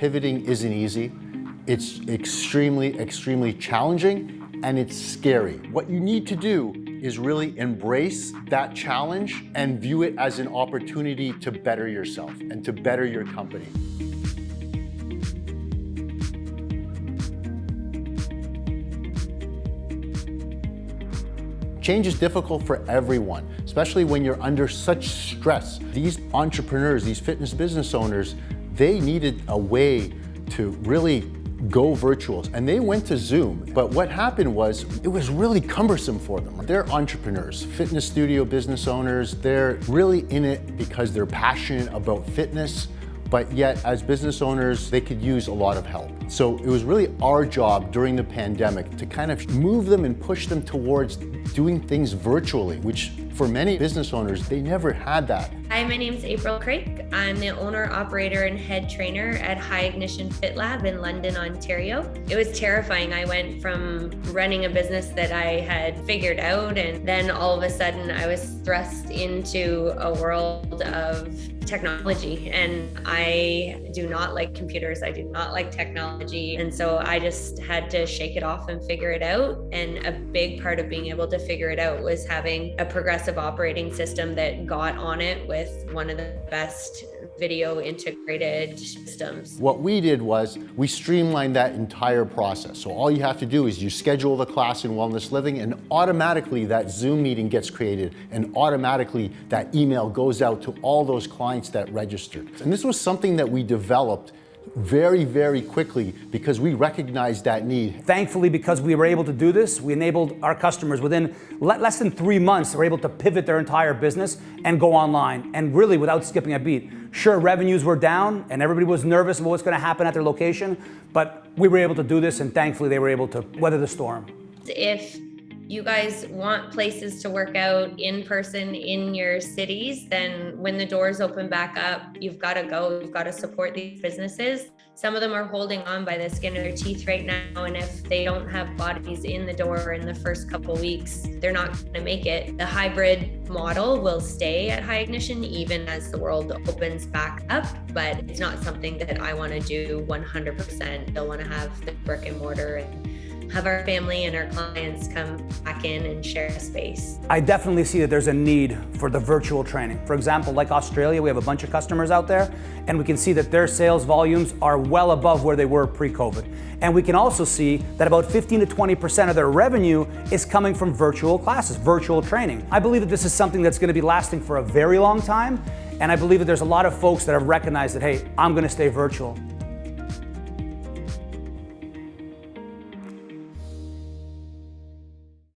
pivoting isn't easy. It's extremely challenging, and it's scary. What you need to do is really embrace that challenge and view it as an opportunity to better yourself and to better your company. Change is difficult for everyone, especially when you're under such stress. These entrepreneurs, these fitness business owners, they needed a way to really go virtual, and they went to Zoom. But what happened was, it was really cumbersome for them. They're entrepreneurs, fitness studio business owners. They're really in it because they're passionate about fitness, but yet as business owners, they could use a lot of help. So it was really our job during the pandemic to kind of move them and push them towards doing things virtually, which for many business owners, they never had that. Hi, my name is April Craik. I'm the owner, operator, and head trainer at High Ignition Fit Lab in London, Ontario. It was terrifying. I went from running a business that I had figured out, and then all of a sudden I was thrust into a world of technology, and I do not like computers. I do not like technology. And so I just had to shake it off and figure it out. And a big part of being able to figure it out was having a progressive operating system that got on it with one of the best video integrated systems. What we did was we streamlined that entire process. So all you have to do is you schedule the class in Wellness Living, and automatically that Zoom meeting gets created, and automatically that email goes out to all those clients that registered. And this was something that we developed very quickly because we recognized that need. Thankfully, because we were able to do this, we enabled our customers within less than 3 months, they were able to pivot their entire business and go online, and really without skipping a beat. Sure, revenues were down and everybody was nervous about what's going to happen at their location, but we were able to do this, and thankfully they were able to weather the storm. If you guys want places to work out in person in your cities, then when the doors open back up, you've got to go. You've got to support these businesses. Some of them are holding on by the skin of their teeth right now, and if they don't have bodies in the door in the first couple weeks, they're not going to make it. The hybrid model will stay at High Ignition even as the world opens back up, but it's not something that I want to do 100%. They'll want to have the brick and mortar and have our family and our clients come back in and share a space. I definitely see that there's a need for the virtual training. For example, like Australia, we have a bunch of customers out there, and we can see that their sales volumes are well above where they were pre-COVID. And we can also see that about 15 to 20% of their revenue is coming from virtual classes, virtual training. I believe that this is something that's going to be lasting for a very long time, and I believe that there's a lot of folks that have recognized that, hey, I'm going to stay virtual.